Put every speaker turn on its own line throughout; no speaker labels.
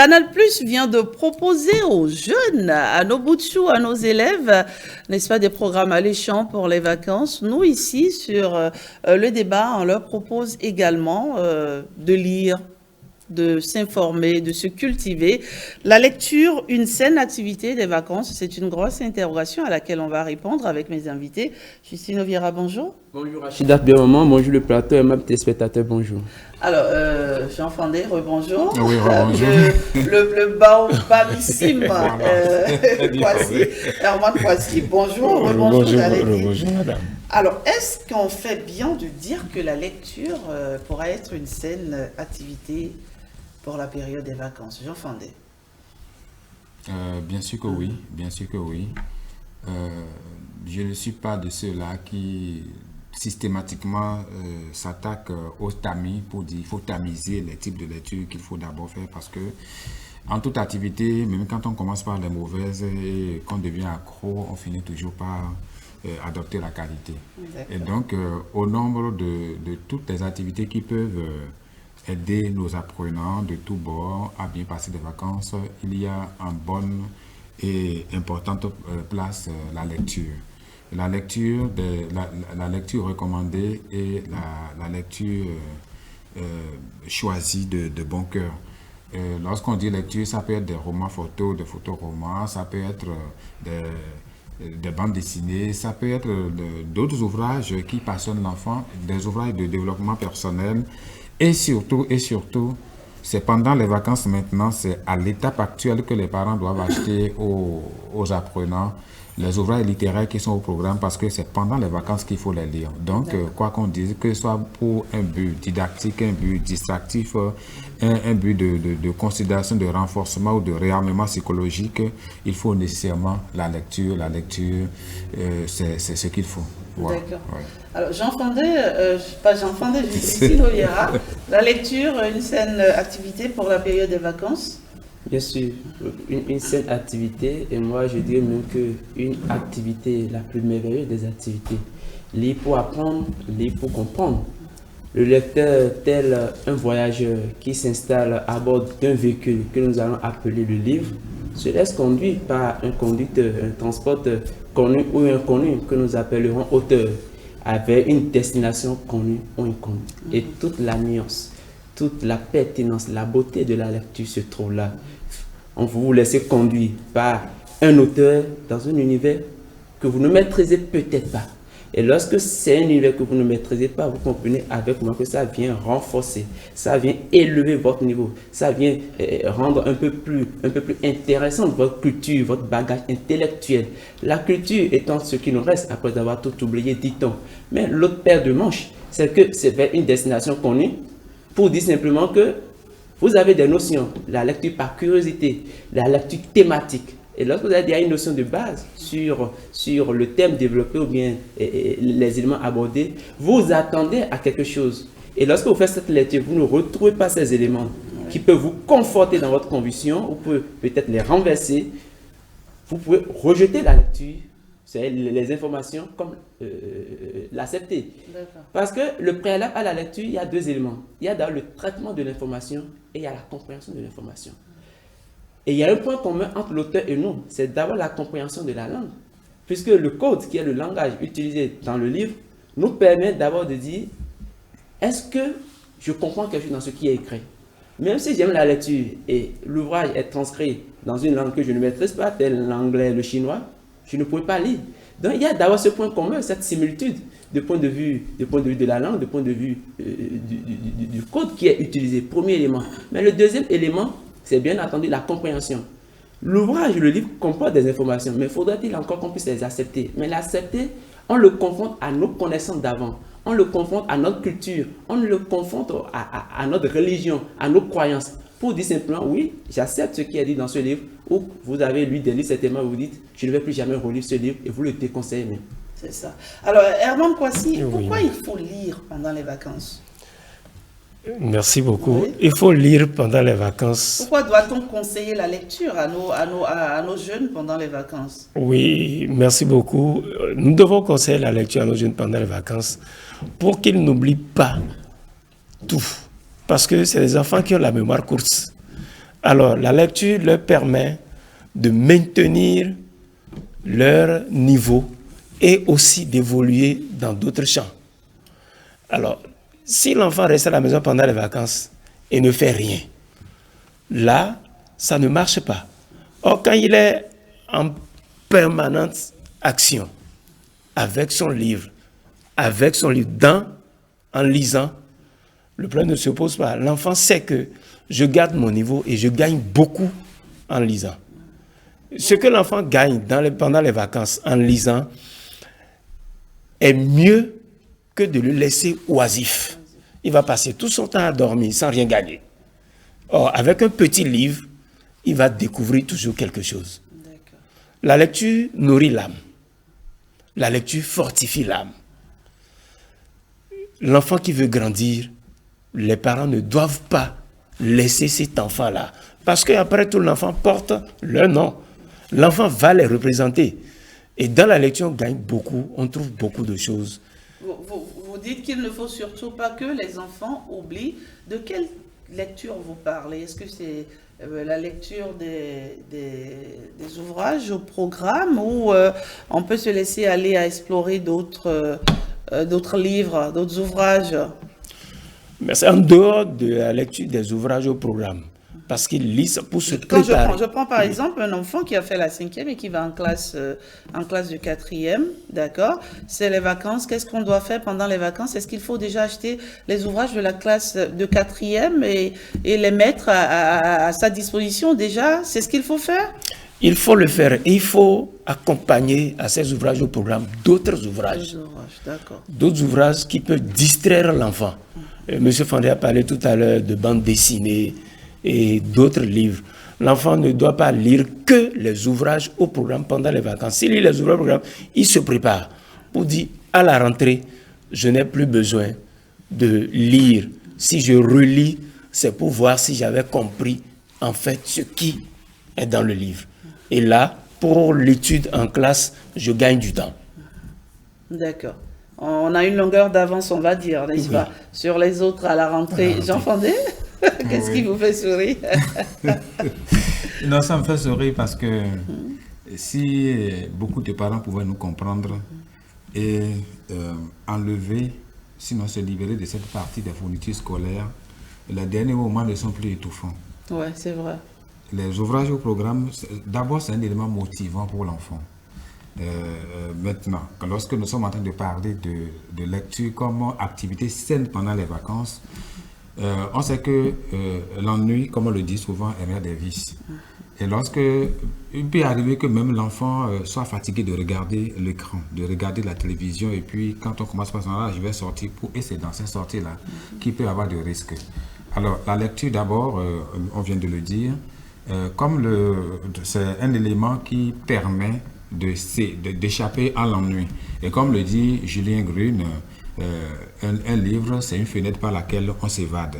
Canal Plus vient de proposer aux jeunes, à nos bouts de chou, à nos élèves, n'est-ce pas, des programmes alléchants pour les vacances. Nous, ici, sur le débat, on leur propose également de lire, de s'informer, de se cultiver. La lecture, une saine activité des vacances, c'est une grosse interrogation à laquelle on va répondre avec mes invités. Justine Oviera, bonjour.
Bonjour Rachida, bien moment, bonjour le plateau et mes téléspectateurs, bonjour.
Alors, Jean Fandé, rebonjour.
Oui, rebonjour.
Le baobabissime Herman Poissy, bonjour, rebonjour.
Bonjour, madame.
Alors, est-ce qu'on fait bien de dire que la lecture pourra être une saine activité pour la période des vacances? Jean Fandé.
Bien sûr que oui, bien sûr que oui. Je ne suis pas de ceux-là qui systématiquement s'attaquent au tamis pour dire qu'il faut tamiser les types de lecture qu'il faut d'abord faire, parce que en toute activité, même quand on commence par les mauvaises et qu'on devient accro, on finit toujours par adopter la qualité. Et donc, au nombre de toutes les activités qui peuvent aider nos apprenants de tous bords à bien passer des vacances, il y a en bonne et importante place la lecture. La lecture recommandée et la lecture choisie de bon cœur. Lorsqu'on dit lecture, ça peut être des romans photos, des photoromans, ça peut être des bandes dessinées, ça peut être d'autres ouvrages qui passionnent l'enfant, des ouvrages de développement personnel. Et surtout, c'est pendant les vacances maintenant, c'est à l'étape actuelle que les parents doivent acheter aux apprenants les ouvrages littéraires qui sont au programme, parce que c'est pendant les vacances qu'il faut les lire. Donc, quoi qu'on dise, que ce soit pour un but didactique, un but distractif, un but de considération, de renforcement ou de réarmement psychologique, il faut nécessairement la lecture. La lecture, c'est ce qu'il faut. Voilà.
D'accord.
Ouais.
Alors, Jean Fandé, pas Jean Fandé, Justine Oviera, la lecture, une saine activité pour la période des vacances?
Bien sûr, une saine activité, et moi je dirais même qu'une activité la plus merveilleuse des activités. Lire pour apprendre, lire pour comprendre. Le lecteur, tel un voyageur qui s'installe à bord d'un véhicule que nous allons appeler le livre, se laisse conduire par un conducteur, un transporteur connu ou inconnu que nous appellerons auteur, avec une destination connue ou inconnue. Et toute la nuance, toute la pertinence, la beauté de la lecture se trouve là. On vous laisse conduire par un auteur dans un univers que vous ne maîtrisez peut-être pas. Et lorsque c'est un univers que vous ne maîtrisez pas, vous comprenez avec moi que ça vient renforcer, ça vient élever votre niveau, ça vient rendre un peu plus intéressante votre culture, votre bagage intellectuel. La culture étant ce qui nous reste après avoir tout oublié, dit-on. Mais l'autre paire de manches, c'est que c'est vers une destination connue, pour dire simplement que vous avez des notions, la lecture par curiosité, la lecture thématique. Et lorsque vous avez déjà une notion de base sur le thème développé ou bien les éléments abordés, vous attendez à quelque chose. Et lorsque vous faites cette lecture, vous ne retrouvez pas ces éléments qui peuvent vous conforter dans votre conviction, vous pouvez peut-être les renverser, vous pouvez rejeter la lecture, les informations comme l'accepter. Parce que le préalable à la lecture, il y a deux éléments. Il y a d'abord le traitement de l'information et il y a la compréhension de l'information. Et il y a un point commun entre l'auteur et nous, c'est d'abord la compréhension de la langue. Puisque le code, qui est le langage utilisé dans le livre, nous permet d'abord de dire, est-ce que je comprends quelque chose dans ce qui est écrit? Même si j'aime la lecture et l'ouvrage est transcrit dans une langue que je ne maîtrise pas, tel l'anglais, le chinois, je ne pourrais pas lire. Donc il y a d'abord ce point commun, cette similitude de point de vue de la langue, de point de vue du code qui est utilisé, premier élément. Mais le deuxième élément, c'est bien entendu la compréhension. L'ouvrage, le livre comporte des informations, mais faudrait-il encore qu'on puisse les accepter? Mais l'accepter, on le confronte à nos connaissances d'avant, on le confronte à notre culture, on le confronte à notre religion, à nos croyances. Pour dire simplement, oui, j'accepte ce qui est dit dans ce livre, ou vous avez lu des livres, certainement, vous dites, je ne vais plus jamais relire ce livre, et vous le déconseillez même.
C'est ça. Alors, Herman Poissy, pourquoi il faut lire pendant les vacances?
Merci beaucoup.
Oui.
Il faut lire pendant les vacances.
Pourquoi doit-on conseiller la lecture à nos jeunes pendant les vacances?
Oui, merci beaucoup. Nous devons conseiller la lecture à nos jeunes pendant les vacances pour qu'ils n'oublient pas tout. Parce que c'est les enfants qui ont la mémoire courte. Alors, la lecture leur permet de maintenir leur niveau et aussi d'évoluer dans d'autres champs. Alors, si l'enfant reste à la maison pendant les vacances et ne fait rien, là, ça ne marche pas. Or, quand il est en permanente action, avec son livre, en lisant, le problème ne se pose pas. L'enfant sait que je garde mon niveau et je gagne beaucoup en lisant. Ce que l'enfant gagne pendant les vacances en lisant est mieux que de le laisser oisif. Il va passer tout son temps à dormir sans rien gagner. Or, avec un petit livre, il va découvrir toujours quelque chose. La lecture nourrit l'âme. La lecture fortifie l'âme. L'enfant qui veut grandir, les parents ne doivent pas laisser cet enfant-là. Parce qu'après tout, l'enfant porte leur nom. L'enfant va les représenter. Et dans la lecture, on gagne beaucoup, on trouve beaucoup de choses.
Vous dites qu'il ne faut surtout pas que les enfants oublient. De quelle lecture vous parlez? Est-ce que c'est la lecture des ouvrages au programme ou on peut se laisser aller à explorer d'autres livres, d'autres ouvrages?
Mais c'est en dehors de la lecture des ouvrages au programme. Parce qu'ils lisent pour se préparer.
Je prends par exemple un enfant qui a fait la 5e et qui va en classe de 4e, d'accord? C'est les vacances. Qu'est-ce qu'on doit faire pendant les vacances? Est-ce qu'il faut déjà acheter les ouvrages de la classe de 4e et les mettre à sa disposition déjà? C'est ce qu'il faut faire?
Il faut le faire et il faut accompagner à ces ouvrages au programme d'autres ouvrages. D'autres ouvrages qui peuvent distraire l'enfant. Monsieur Fandé a parlé tout à l'heure de bandes dessinées et d'autres livres. L'enfant ne doit pas lire que les ouvrages au programme pendant les vacances. S'il lit les ouvrages au programme, il se prépare pour dire à la rentrée, je n'ai plus besoin de lire. Si je relis, c'est pour voir si j'avais compris en fait ce qui est dans le livre. Et là, pour l'étude en classe, je gagne du temps.
D'accord. On a une longueur d'avance, on va dire, n'est-ce pas, sur les autres à la rentrée. Jean Fandé, qu'est-ce qui vous fait sourire?
Non, ça me fait sourire parce que si beaucoup de parents pouvaient nous comprendre et enlever, sinon se libérer de cette partie des fournitures scolaires, les derniers moments ne sont plus étouffants.
Oui, c'est vrai.
Les ouvrages au programme, d'abord, c'est un élément motivant pour l'enfant. Maintenant, lorsque nous sommes en train de parler de lecture comme activité saine pendant les vacances, on sait que l'ennui, comme on le dit souvent, est mère des vices. Et il peut arriver que même l'enfant soit fatigué de regarder l'écran, de regarder la télévision, et puis quand on commence par là, je vais sortir et c'est dans cette sortie-là qu'il peut y avoir des risques. Alors, la lecture d'abord, on vient de le dire, c'est un élément qui permet d'échapper à l'ennui. Et comme le dit Julien Grune, un livre, c'est une fenêtre par laquelle on s'évade.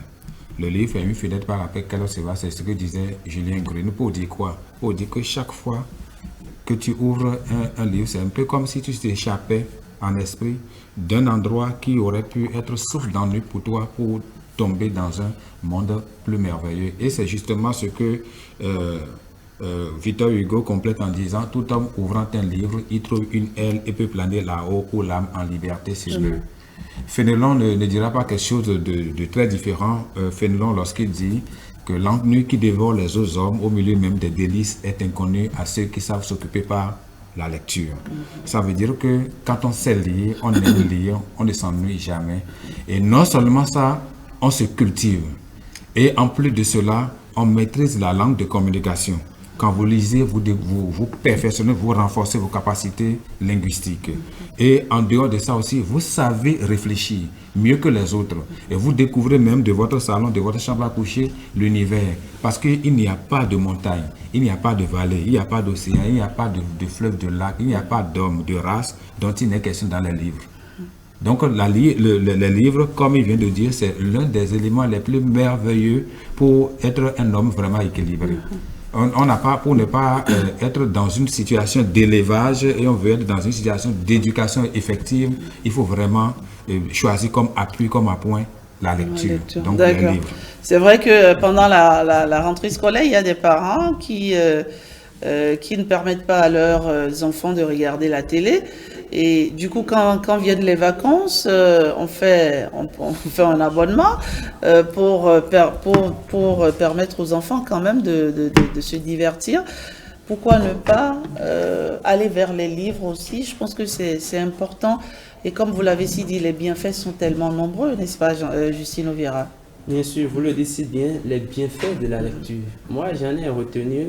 Le livre est une fenêtre par laquelle on s'évade, c'est ce que disait Julien Grune. Pour dire quoi? Pour dire que chaque fois que tu ouvres un livre, c'est un peu comme si tu t'échappais en esprit d'un endroit qui aurait pu être source d'ennui pour toi, pour tomber dans un monde plus merveilleux. Et c'est justement ce que Victor Hugo complète en disant: tout homme ouvrant un livre, il trouve une aile et peut planer là-haut où l'âme en liberté s'élève. Fénelon ne dira pas quelque chose de très différent. Fénelon, lorsqu'il dit que l'ennui qui dévore les autres hommes au milieu même des délices est inconnu à ceux qui savent s'occuper par la lecture. Ça veut dire que quand on sait lire, on aime lire, on ne s'ennuie jamais. Et non seulement ça, on se cultive. Et en plus de cela, on maîtrise la langue de communication. Quand vous lisez, vous perfectionnez, vous renforcez vos capacités linguistiques. Et en dehors de ça aussi, vous savez réfléchir mieux que les autres. Et vous découvrez même de votre salon, de votre chambre à coucher, l'univers. Parce qu'il n'y a pas de montagne, il n'y a pas de vallée, il n'y a pas d'océan, il n'y a pas de fleuve, de lac, il n'y a pas d'homme, de race dont il n'est question dans les livres. Donc les livres, comme il vient de dire, c'est l'un des éléments les plus merveilleux pour être un homme vraiment équilibré. On n'a pas, pour ne pas être dans une situation d'élevage et on veut être dans une situation d'éducation effective, il faut vraiment choisir comme appui, comme appoint la lecture. Donc les
D'accord.
livres.
C'est vrai que pendant la rentrée scolaire, il y a des parents qui ne permettent pas à leurs enfants de regarder la télé. Et du coup, quand viennent les vacances, on fait un abonnement pour permettre aux enfants quand même de se divertir. Pourquoi ne pas aller vers les livres aussi? Je pense que c'est important. Et comme vous l'avez si dit, les bienfaits sont tellement nombreux, n'est-ce pas, Justine Ovira?
Bien sûr, vous le dites si bien, les bienfaits de la lecture. Moi, j'en ai retenu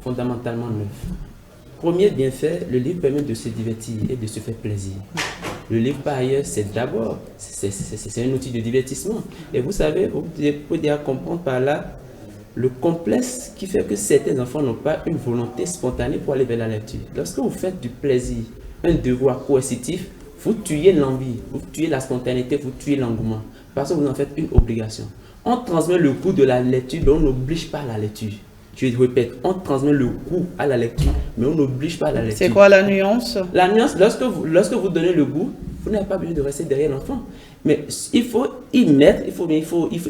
fondamentalement 9. Premier bienfait, le livre permet de se divertir et de se faire plaisir. Le livre, par ailleurs, c'est d'abord, c'est un outil de divertissement. Et vous savez, vous pouvez déjà comprendre par là le complexe qui fait que certains enfants n'ont pas une volonté spontanée pour aller vers la lecture. Lorsque vous faites du plaisir un devoir coercitif, vous tuez l'envie, vous tuez la spontanéité, vous tuez l'engouement. Parce que vous en faites une obligation. On transmet le goût de la lecture, mais on n'oblige pas à la lecture. Je répète, on transmet le goût à la lecture, mais on n'oblige pas à la lecture.
C'est quoi la nuance?
La nuance, lorsque vous donnez le goût, vous n'avez pas besoin de rester derrière l'enfant. Mais il faut y mettre, il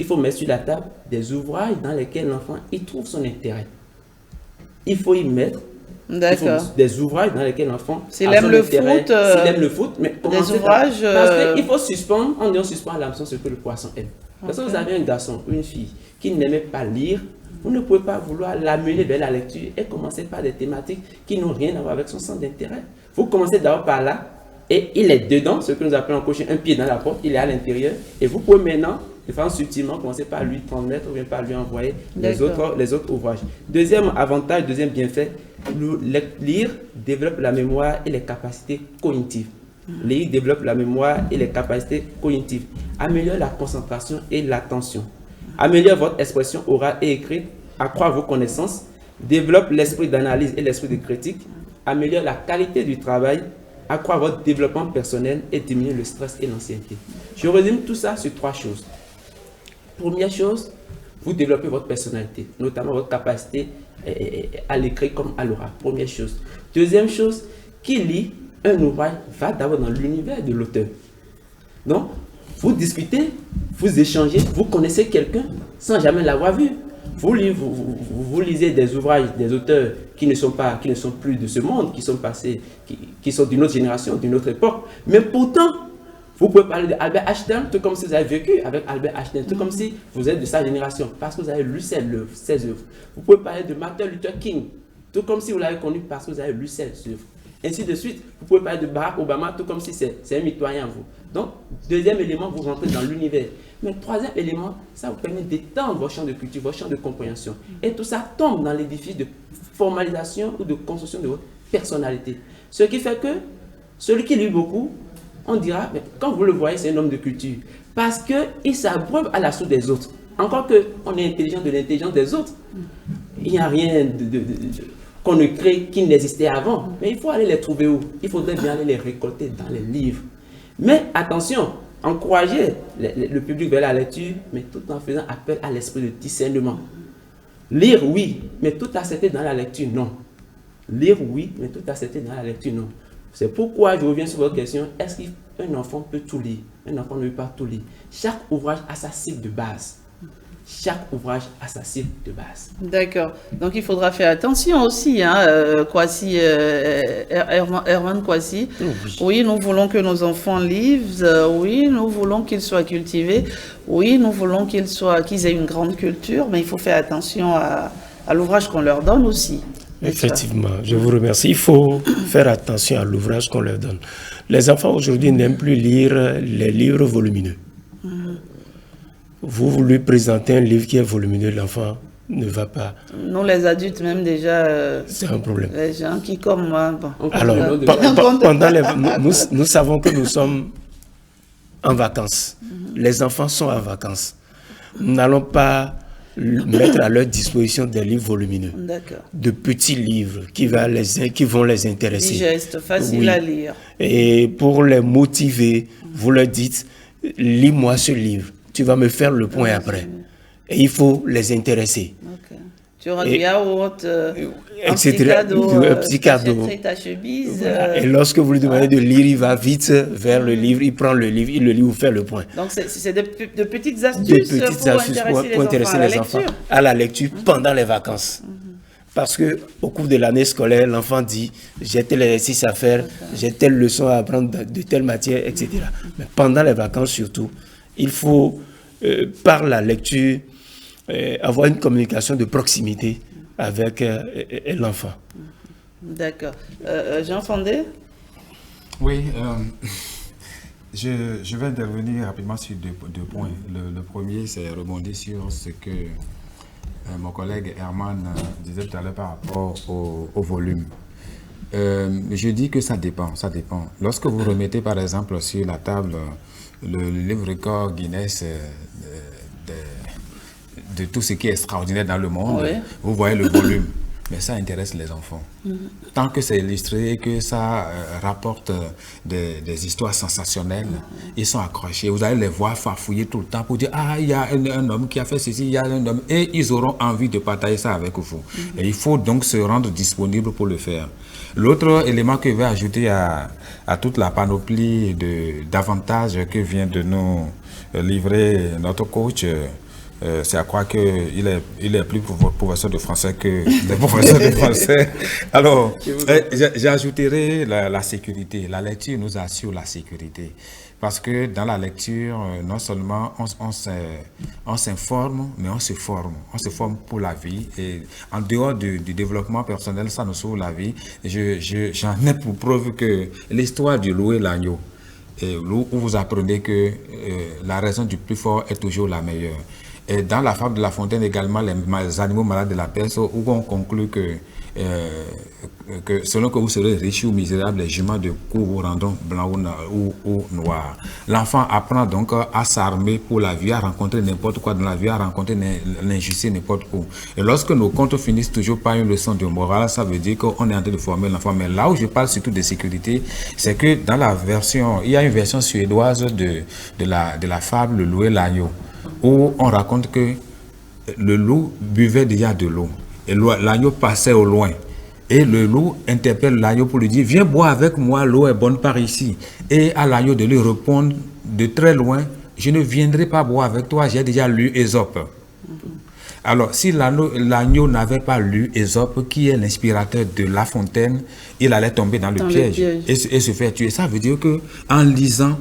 faut mettre sur la table des ouvrages dans lesquels l'enfant y trouve son intérêt. Il faut y mettre des ouvrages dans lesquels l'enfant
s'il aime le foot,
s'il aime le foot, mais
des ouvrages.
Parce qu'il faut suspendre, on suspend à l'hameçon ce que le poisson aime. Parce que vous avez un garçon ou une fille qui n'aimait pas lire, vous ne pouvez pas vouloir l'amener vers la lecture et commencer par des thématiques qui n'ont rien à voir avec son centre d'intérêt. Vous commencez d'abord par là, et il est dedans, ce que nous appelons en coaching, un pied dans la porte, il est à l'intérieur, et vous pouvez maintenant, de façon subtilement, commencer par lui transmettre ou bien par lui envoyer les autres ouvrages. Deuxième avantage, deuxième bienfait, lire développe la mémoire et les capacités cognitives. Lire développe la mémoire et les capacités cognitives, améliore la concentration et l'attention, améliore votre expression orale et écrite, accroît vos connaissances, développe l'esprit d'analyse et l'esprit de critique, améliore la qualité du travail, accroît votre développement personnel et diminue le stress et l'anxiété. Je résume tout ça sur 3 choses. Première chose, vous développez votre personnalité, notamment votre capacité à l'écrit comme à l'oral. Première chose. Deuxième chose, qui lit un ouvrage va d'abord dans l'univers de l'auteur. Donc, vous discutez, vous échangez, vous connaissez quelqu'un sans jamais l'avoir vu. Vous lisez des ouvrages des auteurs qui ne sont plus de ce monde, qui sont passés, qui sont d'une autre génération, d'une autre époque. Mais pourtant, vous pouvez parler d'Albert Einstein, tout comme si vous avez vécu avec Albert Einstein, tout comme si vous êtes de sa génération, parce que vous avez lu ses œuvres. Vous pouvez parler de Martin Luther King, tout comme si vous l'avez connu parce que vous avez lu ses œuvres. Ainsi de suite, vous pouvez parler de Barack Obama, tout comme si c'est un mitoyen, vous. Donc, deuxième élément, vous rentrez dans l'univers. Mais troisième élément, ça vous permet d'étendre vos champs de culture, vos champs de compréhension. Et tout ça tombe dans l'édifice de formalisation ou de construction de votre personnalité. Ce qui fait que celui qui lit beaucoup, on dira, mais quand vous le voyez, c'est un homme de culture. Parce qu'il s'abreuve à la source des autres. Encore qu'on est intelligent de l'intelligence des autres. Il n'y a rien qu'on ne crée qui n'existait avant. Mais il faut aller les trouver où? Il faudrait bien aller les récolter dans les livres. Mais attention, encourager le public vers la lecture, mais tout en faisant appel à l'esprit de discernement. Lire, oui, mais tout accepter dans la lecture, non. Lire, oui, mais tout accepter dans la lecture, non. C'est pourquoi je reviens sur votre question, est-ce qu'un enfant peut tout lire? Un enfant ne peut pas tout lire. Chaque ouvrage a sa cible de base. Chaque ouvrage a sa cible de base.
D'accord. Donc il faudra faire attention aussi, Kwasi, Herman Kwasi. Oui, nous voulons que nos enfants lisent. Oui, nous voulons qu'ils soient cultivés. Oui, nous voulons qu'ils aient une grande culture, mais il faut faire attention à l'ouvrage qu'on leur donne aussi.
Effectivement, je vous remercie. Il faut faire attention à l'ouvrage qu'on leur donne. Les enfants aujourd'hui n'aiment plus lire les livres volumineux. Vous lui présentez un livre qui est volumineux, l'enfant ne va pas.
Nous, les adultes, même déjà.
C'est un problème.
Les gens qui, comme moi. Bon.
Alors, nous savons que nous sommes en vacances. Les enfants sont en vacances. Nous n'allons pas mettre à leur disposition des livres volumineux. De petits livres qui vont les intéresser.
Digeste, facile à lire.
Et pour les motiver, vous leur dites, lis-moi ce livre. Tu vas me faire le point après. Et il faut les intéresser.
Tu auras du yaourt, un
etc.
petit cadeau, ta chemise.
Voilà. Et lorsque vous lui demandez de lire, il va vite vers le livre, il prend le livre, il le lit, vous fait le point.
Donc c'est de petites astuces, pour intéresser les enfants
à la lecture pendant les vacances. Parce que au cours de l'année scolaire, l'enfant dit j'ai tel exercice à faire, j'ai telle leçon à apprendre de telle matière, etc. Mais pendant les vacances surtout, il faut par la lecture avoir une communication de proximité avec l'enfant.
D'accord. Jean Fondé?
Oui, je vais intervenir rapidement sur deux points. Le premier, c'est rebondir sur ce que mon collègue Herman disait tout à l'heure par rapport au volume. Je dis que ça dépend. Lorsque vous remettez par exemple sur la table le livre record Guinness de tout ce qui est extraordinaire dans le monde, vous voyez le volume. Mais ça intéresse les enfants. Tant que c'est illustré, que ça rapporte des histoires sensationnelles, ils sont accrochés. Vous allez les voir farfouiller tout le temps pour dire « Ah, il y a un homme qui a fait ceci, il y a un homme... » Et ils auront envie de partager ça avec vous. Et il faut donc se rendre disponible pour le faire. L'autre élément que je vais ajouter à toute la panoplie d'avantages que vient de nous livrer notre coach, c'est à croire qu'il est plus professeur de français que les professeurs de français. Alors, j'ajouterai la sécurité. La lecture nous assure la sécurité. Parce que dans la lecture, non seulement on s'informe, mais on se forme. On se forme pour la vie. Et en dehors du développement personnel, ça nous sauve la vie. J'en ai pour preuve que l'histoire du loup et l'agneau, où vous apprenez que la raison du plus fort est toujours la meilleure. Et dans la fable de La Fontaine également, les animaux malades de la peste, où on conclut que selon que vous serez riche ou misérable, les juments de cour vous rendront blanc ou noir. L'enfant apprend donc à s'armer pour la vie, à rencontrer n'importe quoi dans la vie, à rencontrer l'injustice n'importe où. Et lorsque nos contes finissent toujours par une leçon de morale, ça veut dire qu'on est en train de former l'enfant. Mais là où je parle surtout de sécurité, c'est que dans la version, il y a une version suédoise de la fable Le loup et l'agneau, où on raconte que le loup buvait déjà de l'eau et l'agneau passait au loin. Et le loup interpelle l'agneau pour lui dire « Viens boire avec moi, l'eau est bonne par ici. » Et à l'agneau de lui répondre de très loin « Je ne viendrai pas boire avec toi, j'ai déjà lu Ésope. » Alors, si l'agneau n'avait pas lu Ésope, qui est l'inspirateur de La Fontaine, il allait tomber dans le piège et se faire tuer. Ça veut dire qu'en lisant,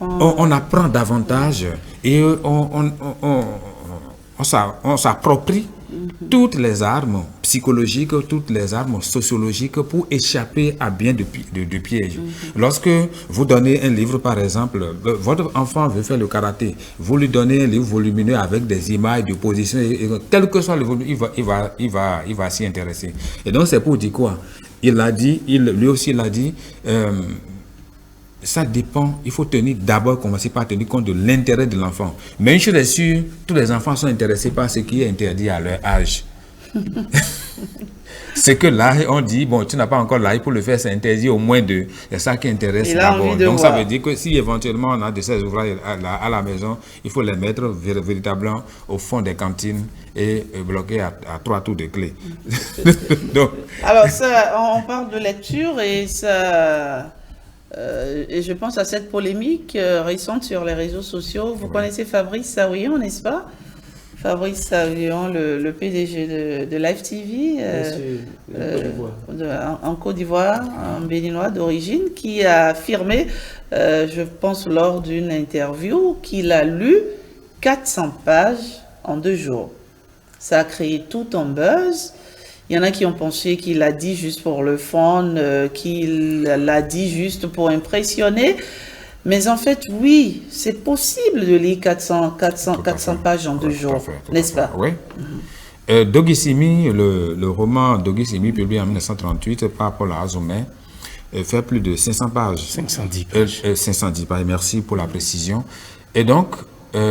on apprend davantage et on s'approprie toutes les armes psychologiques, toutes les armes sociologiques pour échapper à bien de pièges. Lorsque vous donnez un livre, par exemple, votre enfant veut faire le karaté, vous lui donnez un livre volumineux avec des images de position, quel que soit le volume, il va s'y intéresser. Et donc c'est pour dire quoi? Lui aussi il a dit, ça dépend, il faut commencer par tenir compte de l'intérêt de l'enfant. Mais une chose est sûre, tous les enfants sont intéressés par ce qui est interdit à leur âge. C'est que là, on dit, bon, tu n'as pas encore l'âge pour le faire, c'est interdit au moins de... C'est ça qui intéresse d'abord. Donc ça veut dire que si éventuellement on a de ces ouvrages à la maison, il faut les mettre véritablement au fond des cantines et bloquer à 3 tours de clé.
Donc... Alors ça, on parle de lecture et ça... et je pense à cette polémique récente sur les réseaux sociaux. Vous connaissez Fabrice Saouillon, n'est-ce pas? Fabrice Saouillon, le PDG de Live TV, en Côte d'Ivoire, un béninois d'origine, qui a affirmé, je pense lors d'une interview, qu'il a lu 400 pages en 2 jours. Ça a créé tout un buzz. Il y en a qui ont pensé qu'il l'a dit juste pour le fun, qu'il l'a dit juste pour impressionner. Mais en fait, oui, c'est possible de lire 400 pages en 2 jours, n'est-ce pas?
Oui. Doggy Simi, le roman Doggy Simi, publié en 1938 par Paul Azoumé, fait plus de 500 pages.
510 pages.
510 pages, merci pour la précision. Et donc,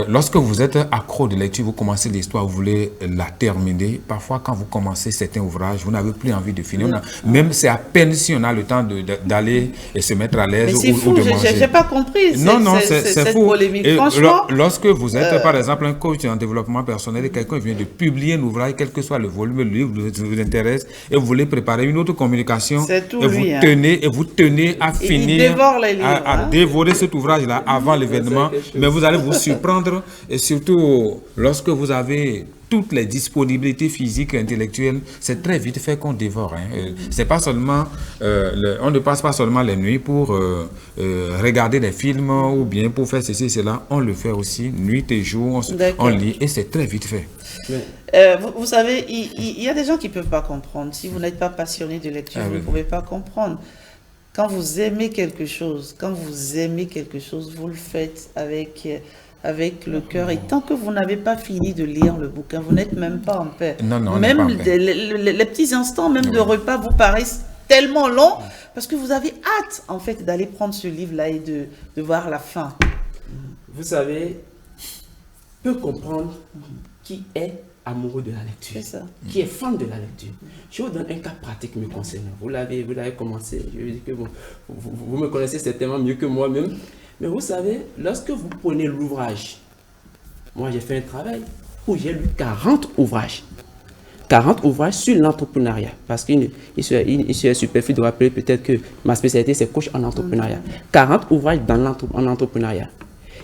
lorsque vous êtes accro de lecture, vous commencez l'histoire, vous voulez la terminer. Parfois, quand vous commencez certains ouvrages, vous n'avez plus envie de finir. Même c'est à peine si on a le temps d'aller et se mettre à l'aise ou de manger.
J'ai pas compris.
Non, c'est fou.
Polémique. Franchement,
lorsque vous êtes, par exemple, un coach en développement personnel et quelqu'un vient de publier un ouvrage, quel que soit le volume, le livre vous intéresse, et vous voulez préparer une autre communication, et vous tenez à finir, à dévorer cet ouvrage-là avant l'événement, mais vous allez vous surprendre, et surtout lorsque vous avez toutes les disponibilités physiques et intellectuelles, c'est très vite fait qu'on dévore. C'est pas seulement, on ne passe pas seulement les nuits pour regarder des films ou bien pour faire ceci et cela, on le fait aussi nuit et jour, on lit et c'est très vite fait.
Vous savez, il y a des gens qui ne peuvent pas comprendre. Si vous n'êtes pas passionné de lecture, vous ne pouvez pas comprendre. Quand vous aimez quelque chose, vous le faites avec le cœur. Et tant que vous n'avez pas fini de lire le bouquin, vous n'êtes même pas en paix. Même les petits instants même de repas vous paraissent tellement longs parce que vous avez hâte en fait d'aller prendre ce livre-là et de voir la fin.
Vous savez, peut comprendre qui est amoureux de la lecture, qui est fan de la lecture. Je vous donne un cas pratique me concernant. Vous l'avez commencé, je veux dire que vous me connaissez certainement mieux que moi-même. Mais vous savez, lorsque vous prenez l'ouvrage, moi j'ai fait un travail où j'ai lu 40 ouvrages. 40 ouvrages sur l'entrepreneuriat. Parce qu'il serait superflu de rappeler peut-être que ma spécialité c'est coach en entrepreneuriat. 40 ouvrages en entrepreneuriat.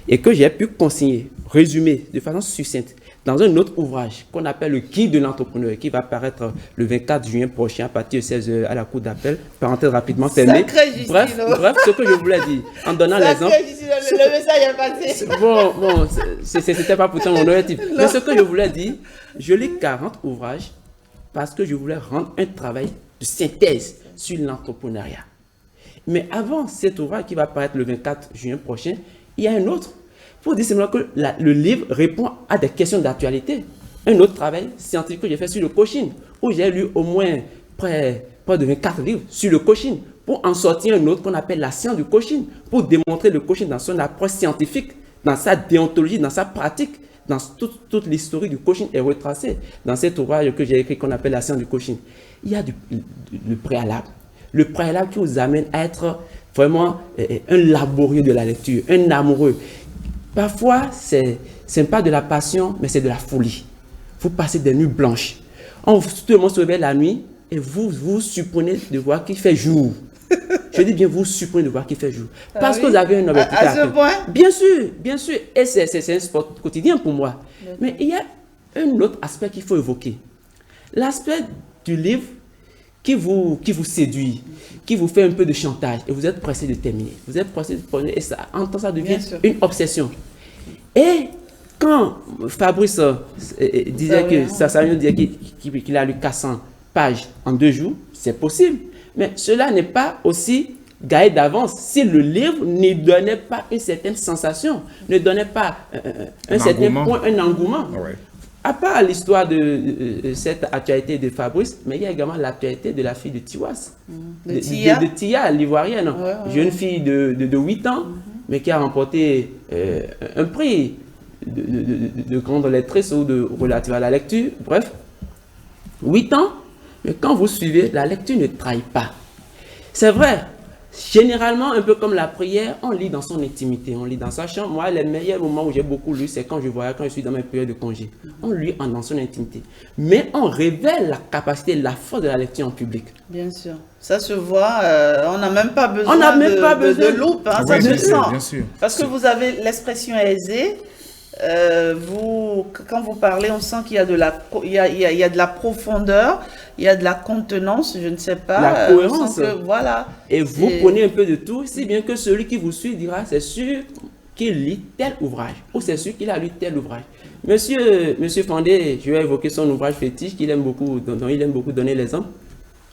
Et que j'ai pu consigner, résumer de façon succincte dans un autre ouvrage qu'on appelle le guide de l'entrepreneur qui va paraître le 24 juin prochain à partir de 16h à la cour d'appel. Parenthèse rapidement fermée. Bref, ce que je voulais dire en donnant l'exemple.
Le message est passé.
Bon, c'était pas pourtant mon objectif. Mais ce que je voulais dire, je lis 40 ouvrages parce que je voulais rendre un travail de synthèse sur l'entrepreneuriat. Mais avant cet ouvrage qui va paraître le 24 juin prochain, il y a un autre. Il faut dire simplement que le livre répond à des questions d'actualité. Un autre travail scientifique que j'ai fait sur le coaching, où j'ai lu au moins près de 24 livres sur le coaching, pour en sortir un autre qu'on appelle la science du coaching, pour démontrer le coaching dans son approche scientifique, dans sa déontologie, dans sa pratique, dans toute l'histoire du coaching est retracée dans cet ouvrage que j'ai écrit qu'on appelle la science du coaching. Il y a le préalable. Le préalable qui vous amène à être vraiment un laborieux de la lecture, un amoureux. Parfois, ce n'est pas de la passion, mais c'est de la folie. Vous passez des nuits blanches. Tout le monde se réveille la nuit et vous supprenez de voir qu'il fait jour. Je dis bien, vous supprenez de voir qu'il fait jour. Parce que vous avez un objectif
à ce point?
Bien sûr. Et c'est un sport quotidien pour moi. Mais il y a un autre aspect qu'il faut évoquer. L'aspect du livre qui vous séduit, qui vous fait un peu de chantage, et vous êtes pressé de terminer. Vous êtes pressé de terminer, et ça devient une obsession. Et quand Fabrice disait que Sassarion disait qu'il a lu 400 pages en 2 jours, c'est possible. Mais cela n'est pas aussi gagné d'avance si le livre ne donnait pas une certaine sensation, ne donnait pas un certain point, un engouement.
Ouais.
À part l'histoire de cette actualité de Fabrice, mais il y a également l'actualité de la fille de Tiwas, de Tia, l'ivoirienne, jeune fille de 8 ans, mais qui a remporté un prix de grande lectrice ou relative à la lecture. Bref, 8 ans, mais quand vous suivez, la lecture ne trahit pas. C'est vrai. Généralement, un peu comme la prière, on lit dans son intimité, on lit dans sa chambre. Moi, les meilleurs moments où j'ai beaucoup lu, c'est quand je suis dans mes périodes de congé. On lit dans son intimité. Mais on révèle la capacité, la force de la lecture en public.
Bien sûr. Ça se voit, on n'a même pas besoin de loupe, hein, ça se sent.
Bien sûr.
Parce que vous avez l'expression aisée. Quand vous parlez, on sent qu'il y a de la profondeur, il y a de la contenance, je ne sais pas.
La cohérence.
Voilà.
Et vous prenez un peu de tout, si bien que celui qui vous suit dira, c'est sûr qu'il lit tel ouvrage, ou c'est sûr qu'il a lu tel ouvrage. Monsieur Fandé, je vais évoquer son ouvrage fétiche, dont il aime beaucoup donner l'exemple.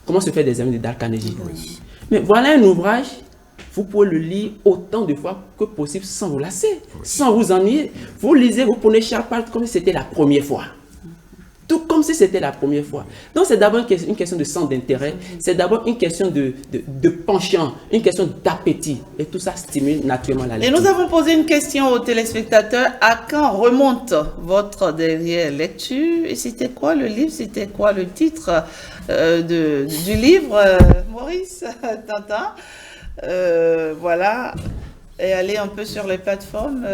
Comment se faire des amis de Dale Carnegie. Oui. Mais voilà un ouvrage, vous pouvez le lire autant de fois que possible sans vous lasser, sans vous ennuyer. Vous lisez, vous prenez chaque page comme si c'était la première fois. Tout comme comme si c'était la première fois. Donc c'est d'abord une question de centre d'intérêt, c'est d'abord une question de penchant, une question d'appétit. Et tout ça stimule naturellement la lecture.
Et nous avons posé une question aux téléspectateurs. À quand remonte votre dernière lecture? Et c'était quoi le livre? C'était quoi le titre du livre, Maurice, Tintin? Voilà. Et aller un peu sur les plateformes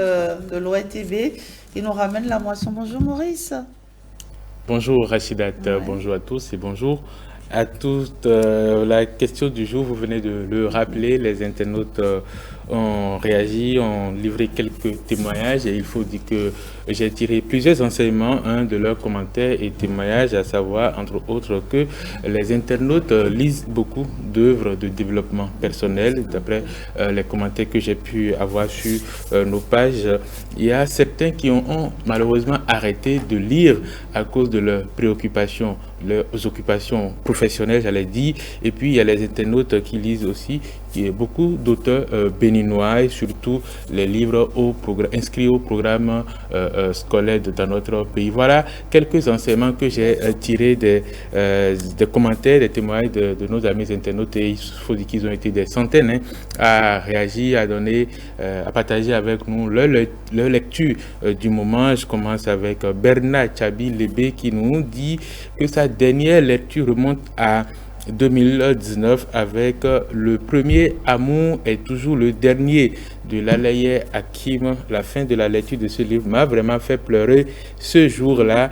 de l'OETV qui nous ramène la moisson. Bonjour Maurice.
Bonjour Rachidat, bonjour à tous et bonjour à toutes. La question du jour, vous venez de le rappeler, les internautes ont réagi, ont livré quelques témoignages et il faut dire que j'ai tiré plusieurs enseignements de leurs commentaires et témoignages, à savoir entre autres que les internautes lisent beaucoup d'œuvres de développement personnel. D'après les commentaires que j'ai pu avoir sur nos pages, il y a certains qui ont malheureusement arrêté de lire à cause de leurs préoccupations, leurs occupations professionnelles, j'allais dire. Et puis il y a les internautes qui lisent aussi, beaucoup d'auteurs béninois et surtout les livres inscrits au programme scolaire dans notre pays. Voilà quelques enseignements que j'ai tirés des commentaires, des témoignages de nos amis internautes, et il faut dire qu'ils ont été des centaines à réagir, à donner, à partager avec nous leur lecture du moment. Je commence avec Bernard Chabi Lébé qui nous dit que sa dernière lecture remonte à 2019 avec Le premier amour est toujours le dernier de Lalaye Hakim. La fin de la lecture de ce livre m'a vraiment fait pleurer ce jour-là,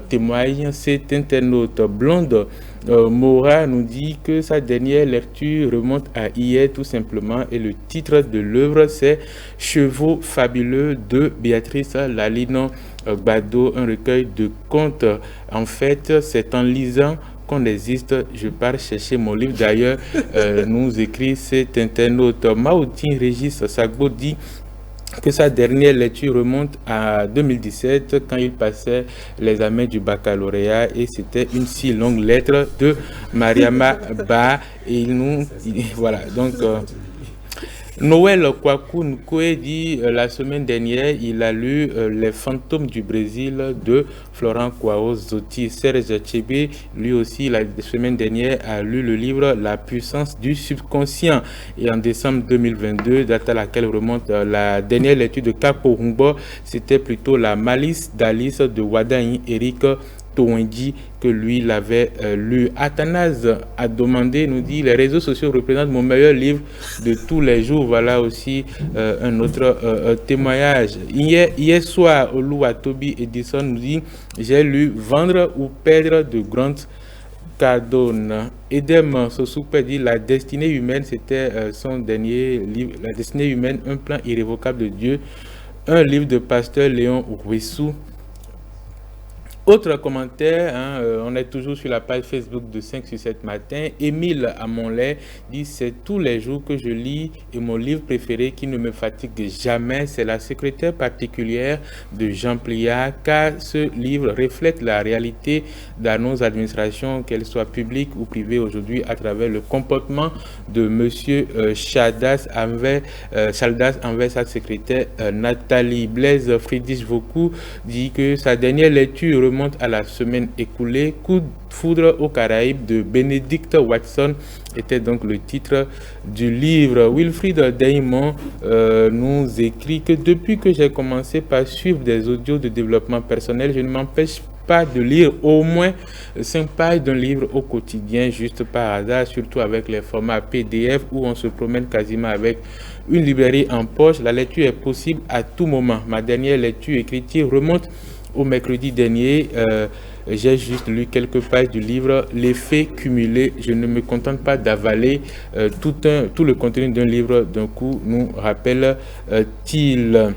témoigne cet internaute. Blonde Mora nous dit que sa dernière lecture remonte à hier tout simplement, et le titre de l'œuvre c'est Chevaux fabuleux de Béatrice Lalino Bado, un recueil de contes. En fait, c'est en lisant qu'on existe. Je pars chercher mon livre. D'ailleurs, nous écrit cet internaute. Maoutin Régis Sagbo dit que sa dernière lecture remonte à 2017 quand il passait les examens du baccalauréat, et c'était une si longue lettre de Mariama Ba, et voilà, donc Noël Kwaku Nkwe dit la semaine dernière, il a lu Les fantômes du Brésil de Florent Kwao Zotti. Serge Chebe, lui aussi, la semaine dernière, a lu le livre La puissance du subconscient. Et en décembre 2022, date à laquelle remonte la dernière lecture de Kapo Humbo, c'était plutôt La malice d'Alice de Wadain Eric Towenji, que lui l'avait lu. Athanase a demandé, nous dit, les réseaux sociaux représentent mon meilleur livre de tous les jours. Voilà aussi un autre témoignage. Hier soir, Oluwatobi Edison nous dit, j'ai lu Vendre ou perdre de Grant Cardone. Edem Sosoupe dit, la destinée humaine, c'était son dernier livre, La destinée humaine, un plan irrévocable de Dieu, un livre de pasteur Léon Ouessou. Autre commentaire, on est toujours sur la page Facebook de 5 sur 7 matin. Émile Amonlet dit, c'est tous les jours que je lis, et mon livre préféré qui ne me fatigue jamais, c'est La secrétaire particulière de Jean Pliard, car ce livre reflète la réalité dans nos administrations, qu'elles soient publiques ou privées aujourd'hui, à travers le comportement de monsieur Chaldas envers sa secrétaire Nathalie. Blaise Friedrich Voku dit que sa dernière lecture remonte à la semaine écoulée. Coup de foudre aux Caraïbes de Benedict Watson était donc le titre du livre. Wilfried Daimon nous écrit que depuis que j'ai commencé par suivre des audios de développement personnel, je ne m'empêche pas de lire au moins 5 pages d'un livre au quotidien, juste par hasard, surtout avec les formats PDF où on se promène quasiment avec une librairie en poche. La lecture est possible à tout moment. Ma dernière lecture écriture remonte au mercredi dernier. J'ai juste lu quelques pages du livre L'effet cumulé. Je ne me contente pas d'avaler tout le contenu d'un livre d'un coup, nous rappelle-t-il.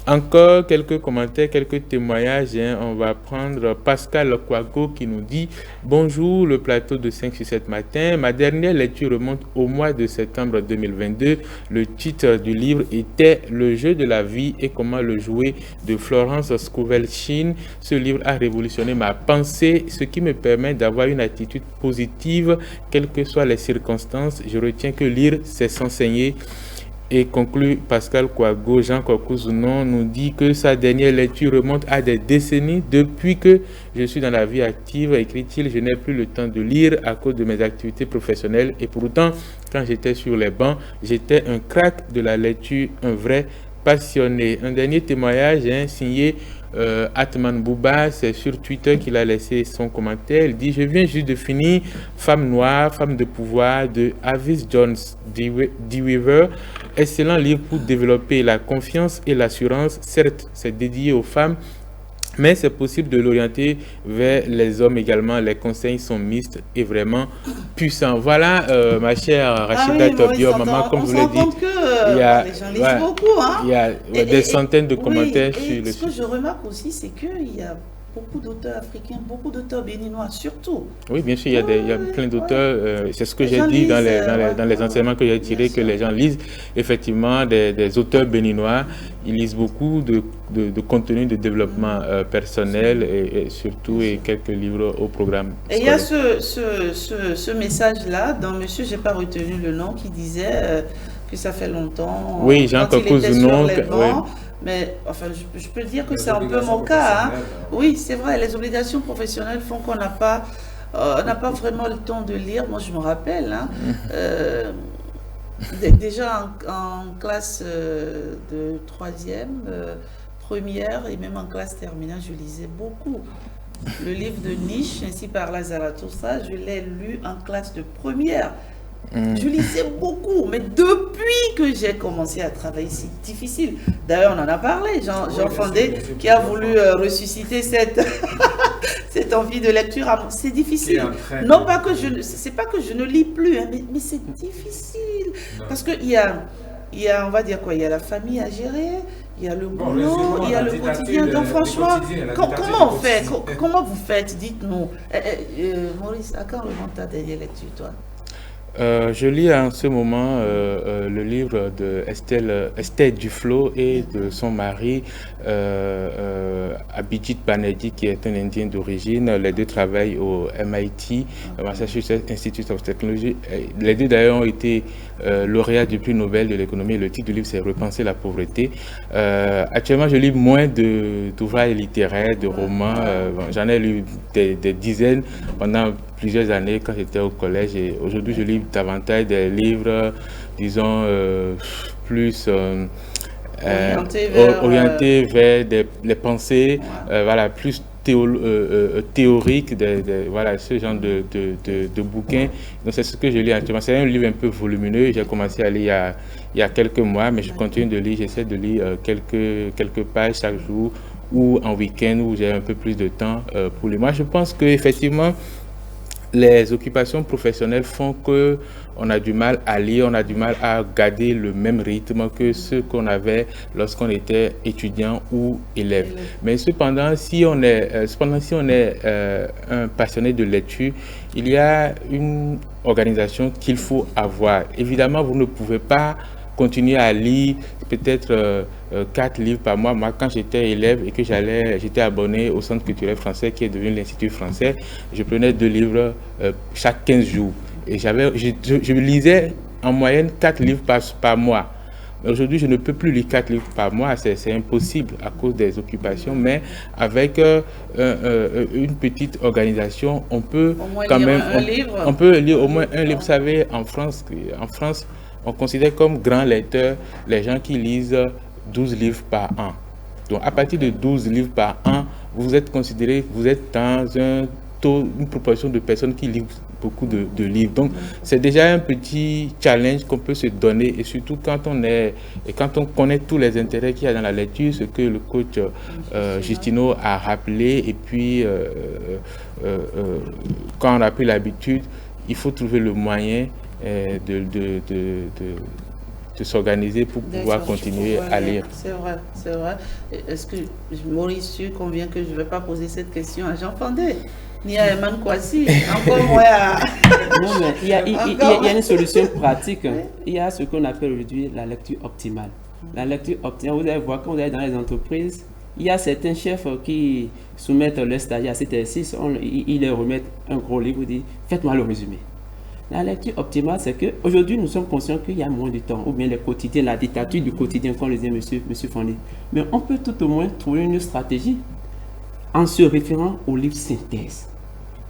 Encore quelques commentaires, quelques témoignages. On va prendre Pascal Kouago qui nous dit « Bonjour, le plateau de 5 sur 7 matin. Ma dernière lecture remonte au mois de septembre 2022. Le titre du livre était « Le jeu de la vie et comment le jouer » de Florence Scovel-Chin. Ce livre a révolutionné ma pensée, ce qui me permet d'avoir une attitude positive, quelles que soient les circonstances. Je retiens que lire, c'est s'enseigner. Et conclut Pascal Kouago, Jean Kokouzunon nous dit que sa dernière lecture remonte à des décennies. Depuis que je suis dans la vie active, écrit-il, je n'ai plus le temps de lire à cause de mes activités professionnelles. Et pourtant, quand j'étais sur les bancs, j'étais un crack de la lecture, un vrai passionné. Un dernier témoignage signé Atman Bouba, c'est sur Twitter qu'il a laissé son commentaire. Il dit: je viens juste de finir Femme noire, femme de pouvoir de Avis Jones Dweaver. Excellent livre pour développer la confiance et l'assurance. Certes, c'est dédié aux femmes, mais c'est possible de l'orienter vers les hommes également. Les conseils sont mixtes et vraiment puissants. Voilà, ma chère Rachida Tobio, maman, comme vous l'avez dit, il y a,
les gens lisent beaucoup. Hein?
Il y a des centaines de commentaires sur le
sujet. Ce que je remarque aussi, c'est qu'il y a beaucoup d'auteurs africains, beaucoup d'auteurs béninois, surtout.
Oui, bien sûr, il y a plein d'auteurs. C'est ce que j'ai dit dans les enseignements que j'ai tirés, que les gens lisent. Effectivement, des auteurs béninois, ils lisent beaucoup de contenu de développement personnel et surtout et quelques livres au programme.
Et il y a ce message-là, dans Monsieur, j'ai pas retenu le nom, qui disait que ça fait longtemps.
Oui, Jean Kokouzunon.
Mais enfin, je peux dire que c'est un peu mon cas. Hein. Oui, c'est vrai, les obligations professionnelles font qu'on n'a pas vraiment le temps de lire. Moi, je me rappelle, hein, déjà en classe de 3e, première et même en classe terminale, je lisais beaucoup. Le livre de Nietzsche, Ainsi parla Zarathustra, je l'ai lu en classe de première. Je lisais beaucoup, mais depuis que j'ai commencé à travailler, c'est difficile. D'ailleurs, on en a parlé, Jean Fandé, qui a voulu ressusciter cette envie de lecture. C'est difficile. Non, pas que c'est pas que je ne lis plus, hein, mais c'est difficile. Parce qu'il y a, on va dire quoi, il y a la famille à gérer, il y a le boulot, il y a le quotidien. Donc franchement, comment on fait? Comment vous faites? Dites-nous. Maurice, à quand remonte ta dernière lecture, toi?
Je lis en ce moment le livre de Esther Duflo et de son mari Abhijit Banerjee, qui est un Indien d'origine. Les deux travaillent au MIT, Massachusetts Institute of Technology. Les deux d'ailleurs ont été lauréats du prix Nobel de l'économie. Le titre du livre, c'est Repenser la pauvreté. Actuellement, je lis moins d'ouvrages littéraires, de romans. J'en ai lu des dizaines pendant plusieurs années quand j'étais au collège, et aujourd'hui je lis davantage des livres, disons, plus orientés vers les pensées, voilà, plus théoriques, voilà, ce genre de bouquins. Donc c'est ce que je lis actuellement. C'est un livre un peu volumineux, j'ai commencé à lire il y a quelques mois, mais je continue de lire, j'essaie de lire quelques pages chaque jour ou en week-end où j'ai un peu plus de temps pour lire. Moi je pense qu'effectivement, les occupations professionnelles font qu'on a du mal à lire, on a du mal à garder le même rythme que ce qu'on avait lorsqu'on était étudiant ou élève. Mais cependant, si on est un passionné de lecture, il y a une organisation qu'il faut avoir. Évidemment, vous ne pouvez pas continuer à lire peut-être 4 livres par mois. Moi, quand j'étais élève et que j'étais abonné au Centre culturel français qui est devenu l'Institut français, je prenais 2 livres chaque 15 jours. Et je lisais en moyenne 4 livres par mois. Aujourd'hui, je ne peux plus lire 4 livres par mois, c'est impossible à cause des occupations, mais avec une petite organisation, on peut quand même... On peut lire au moins un livre. Vous savez, en France, on considère comme grands lecteurs les gens qui lisent 12 livres par an. Donc, à partir de 12 livres par an, vous êtes considéré, vous êtes dans une proportion de personnes qui lisent beaucoup de livres. Donc, c'est déjà un petit challenge qu'on peut se donner, et surtout quand on connaît tous les intérêts qu'il y a dans la lecture, ce que le coach Justino a rappelé, et puis quand on a pris l'habitude, il faut trouver le moyen de s'organiser pour pouvoir continuer à lire.
C'est vrai, c'est vrai. Est-ce que Maurice convient que je ne vais pas poser cette question à Jean Fandé, ni à Eman Kwasi, encore moins à...
Non, mais il y a une solution pratique. Il y a ce qu'on appelle aujourd'hui la lecture optimale. La lecture optimale, vous allez voir, quand vous allez dans les entreprises, il y a certains chefs qui soumettent leurs stagiaires à cet exercice, ils leur remettent un gros livre, ils disent « Faites-moi le résumé ». La lecture optimale, c'est qu'aujourd'hui, nous sommes conscients qu'il y a moins de temps, ou bien les quotidiens, la dictature du quotidien, comme le disait monsieur Fandé. Mais on peut tout au moins trouver une stratégie en se référant au livre synthèse.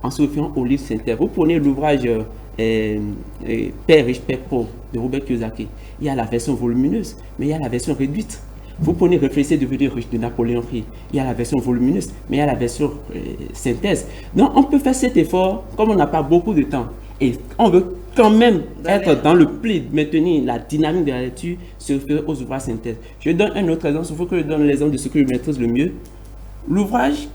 Vous prenez l'ouvrage Père riche, Père pauvre de Robert Kiyosaki. Il y a la version volumineuse, mais il y a la version réduite. Vous prenez Réfléchissez, devenir riche de Napoléon Hill. Il y a la version volumineuse, mais il y a la version synthèse. Donc, on peut faire cet effort, comme on n'a pas beaucoup de temps, et on veut quand même être dans le pli, maintenir la dynamique de la lecture, se référer aux ouvrages synthèse. Je donne un autre exemple, il faut que je donne l'exemple de ce que je maîtrise le mieux. L'ouvrage,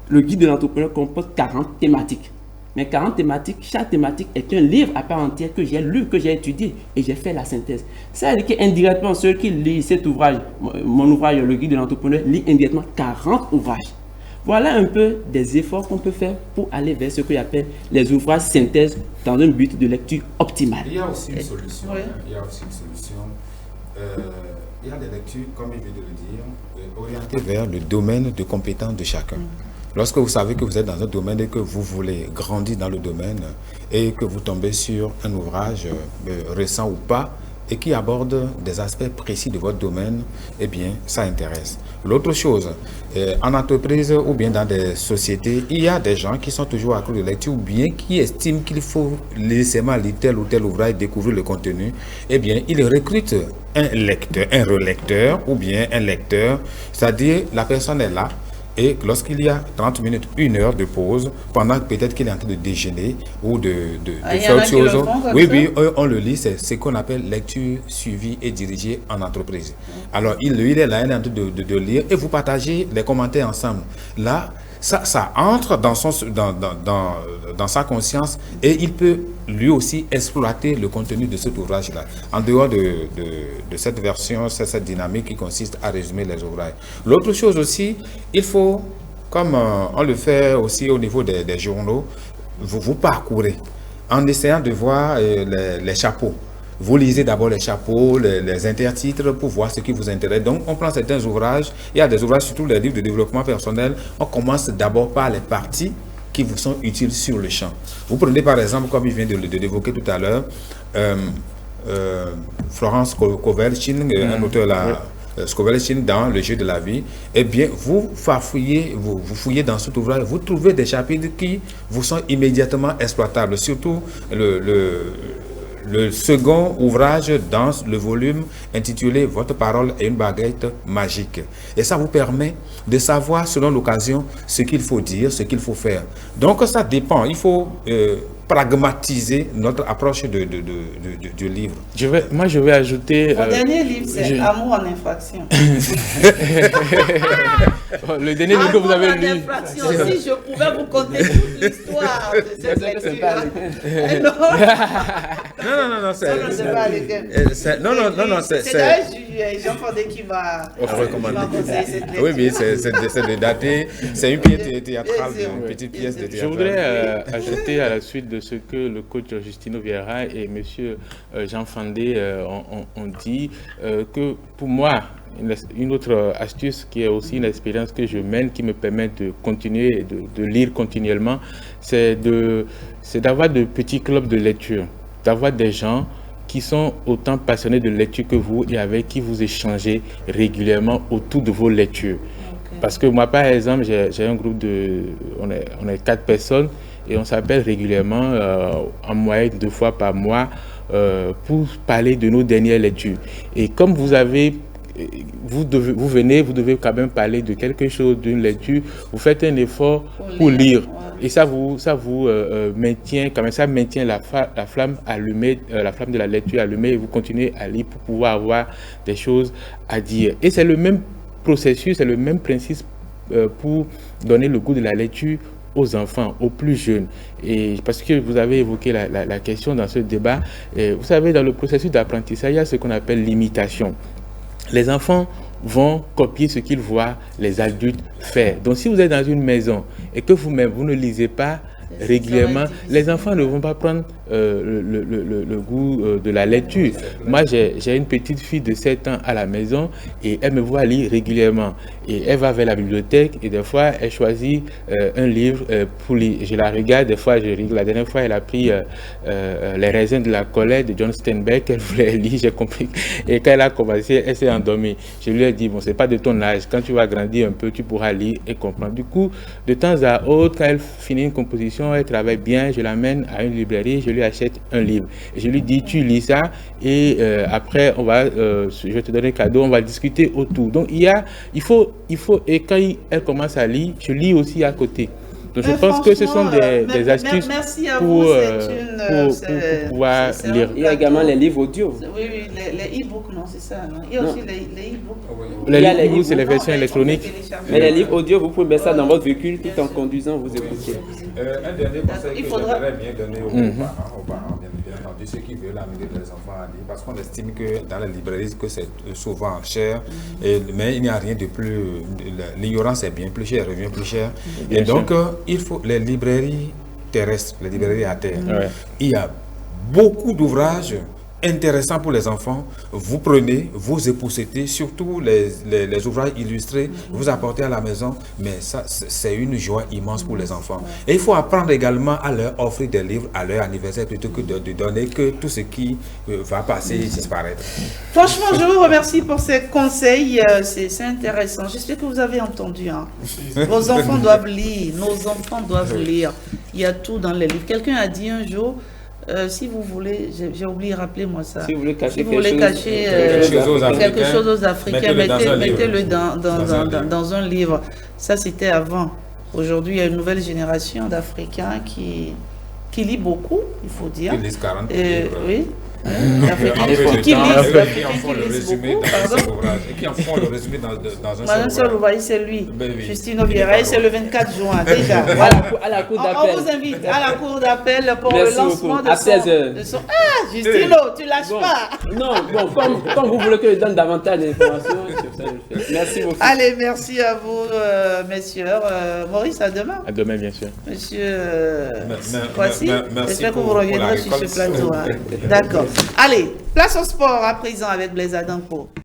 le guide de l'entrepreneur, comporte 40 thématiques. Mais 40 thématiques, chaque thématique est un livre à part entière que j'ai lu, que j'ai étudié et j'ai fait la synthèse. Ça veut dire qu'indirectement, ceux qui lisent cet ouvrage, mon ouvrage, le guide de l'entrepreneur, lit indirectement 40 ouvrages. Voilà un peu des efforts qu'on peut faire pour aller vers ce que j'appelle les ouvrages synthèse dans un but de lecture optimale.
Il y a aussi une solution.
Oui.
Il y a aussi une solution. Il y a des lectures, comme il vient de le dire, orientées vers le domaine de compétence de chacun. Lorsque vous savez que vous êtes dans un domaine et que vous voulez grandir dans le domaine et que vous tombez sur un ouvrage récent ou pas et qui aborde des aspects précis de votre domaine, eh bien, ça intéresse. L'autre chose, en entreprise ou bien dans des sociétés, il y a des gens qui sont toujours à court de lecture ou bien qui estiment qu'il faut nécessairement lire tel ou tel ouvrage, découvrir le contenu. Eh bien, ils recrutent un lecteur, un relecteur ou bien un lecteur, c'est-à-dire la personne est là. Et lorsqu'il y a 30 minutes, 1 heure de pause, pendant que peut-être qu'il est en train de déjeuner ou de faire autre chose, oui, on le lit, c'est ce qu'on appelle lecture suivie et dirigée en entreprise. Alors, il est là, il est en train de lire et vous partagez les commentaires ensemble. Là, ça entre dans sa conscience et il peut lui aussi exploiter le contenu de cet ouvrage-là. En dehors de cette version, c'est cette dynamique qui consiste à résumer les ouvrages. L'autre chose aussi, il faut, comme on le fait aussi au niveau des journaux, vous parcourez en essayant de voir les chapeaux. Vous lisez d'abord les chapeaux, les intertitres pour voir ce qui vous intéresse. Donc, on prend certains ouvrages. Il y a des ouvrages, surtout les livres de développement personnel. On commence d'abord par les parties qui vous sont utiles sur le champ. Vous prenez par exemple, comme il vient de l'évoquer tout à l'heure, Florence Kowalchin, un auteur là, Kowalchin dans Le jeu de la vie. Eh bien, vous fouillez dans cet ouvrage, vous trouvez des chapitres qui vous sont immédiatement exploitables. Surtout le second ouvrage dans le volume intitulé « Votre parole est une baguette magique ». Et ça vous permet de savoir selon l'occasion ce qu'il faut dire, ce qu'il faut faire. Donc ça dépend, il faut pragmatiser notre approche du livre.
Moi je vais ajouter...
Mon dernier livre, c'est Amour en infraction.
Le dernier livre que vous avez lu.
Si je pouvais vous conter toute l'histoire de cette lecture.
Non,
c'est d'ailleurs Jean Fandé qui va conseiller cette lecture.
Oui, c'est daté, c'est une pièce théâtrale, une petite pièce de théâtre.
Je voudrais ajouter à la suite de ce que le coach Justino Vieira et monsieur Jean Fandé ont dit, que pour moi, une autre astuce qui est aussi une expérience que je mène, qui me permet de continuer, de lire continuellement, c'est d'avoir de petits clubs de lecture, d'avoir des gens qui sont autant passionnés de lecture que vous et avec qui vous échangez régulièrement autour de vos lectures. Okay. Parce que moi, par exemple, j'ai un groupe on est 4 personnes et on s'appelle régulièrement, en moyenne 2 fois par mois, pour parler de nos dernières lectures. Et comme vous devez quand même parler de quelque chose, d'une lecture, vous faites un effort pour lire. Et ça vous maintient, quand même, ça maintient la flamme allumée, la flamme de la lecture allumée, et vous continuez à lire pour pouvoir avoir des choses à dire. Et c'est le même processus, c'est le même principe pour donner le goût de la lecture aux enfants, aux plus jeunes. Et parce que vous avez évoqué la question dans ce débat, vous savez, dans le processus d'apprentissage, il y a ce qu'on appelle l'imitation. Les enfants vont copier ce qu'ils voient les adultes faire. Donc, si vous êtes dans une maison et que vous-même, vous ne lisez pas régulièrement, les enfants ne vont pas prendre le goût de la lecture. Moi, j'ai une petite fille de 7 ans à la maison et elle me voit lire régulièrement. Et elle va vers la bibliothèque et des fois, elle choisit un livre pour lire. Je la regarde, des fois, je rigole. La dernière fois, elle a pris Les raisins de la colère de John Steinbeck. Elle voulait lire, j'ai compris. Et quand elle a commencé, elle s'est endormie. Je lui ai dit, bon, c'est pas de ton âge. Quand tu vas grandir un peu, tu pourras lire et comprendre. Du coup, de temps à autre, quand elle finit une composition, elle travaille bien, je l'amène à une librairie, je lui achète un livre. Et je lui dis, tu lis ça et après, je vais te donner un cadeau, on va discuter autour. Donc, il faut, et quand elle commence à lire, je lis aussi à côté. Donc, je pense que ce sont des astuces pour pouvoir lire.
Il y a également les livres audio.
Oui, les e-books, non, c'est ça. Non. Il y a aussi les e-books.
Les e-books, c'est les versions électroniques.
Mais les livres audio, vous pouvez mettre ça dans votre véhicule tout en conduisant, vous écoutez.
Un dernier conseil que j'aimerais bien donner aux parents, bien entendu, ceux qui veulent amener leurs enfants à lire, parce qu'on estime que dans les librairies, que c'est souvent cher, mais il n'y a rien de plus... L'ignorance est bien plus chère, revient plus cher. Et donc, il faut les librairies terrestres, les librairies à terre. Il y a beaucoup d'ouvrages intéressants pour les enfants. Vous prenez, vous époussetez, surtout les ouvrages illustrés, vous apportez à la maison, mais ça, c'est une joie immense pour les enfants. Et il faut apprendre également à leur offrir des livres à leur anniversaire plutôt que de donner que tout ce qui va passer et disparaître.
Franchement, je vous remercie pour ces conseils, c'est intéressant. J'espère que vous avez entendu. Hein. Vos enfants doivent lire, nos enfants doivent lire. Il y a tout dans les livres. Quelqu'un a dit un jour, si vous voulez, j'ai oublié, rappelez-moi ça.
Si vous voulez cacher,
quelque chose aux Africains, mettez-le dans un livre. Ça, c'était avant. Aujourd'hui, il y a une nouvelle génération d'Africains qui lit beaucoup, il faut dire.
Ils lisent 40 livres.
Oui.
Qui en font le résumé dans un
Madame Solouvaï, c'est lui. Justine Obieraï, c'est le 24 juin, déjà.
Voilà. À la cour d'appel.
On vous invite à la cour d'appel pour le lancement
à 16h.
de son... Ah, Justino, tu lâches pas.
Non, bon, comme vous voulez que je donne davantage d'informations, sur ça, je le fais. Merci beaucoup.
Allez, merci à vous, messieurs. Maurice, à demain.
À demain, bien sûr.
Monsieur Kwasi, j'espère que vous reviendrez sur ce plateau. D'accord. Allez, place au sport à présent avec Blaise Adampo.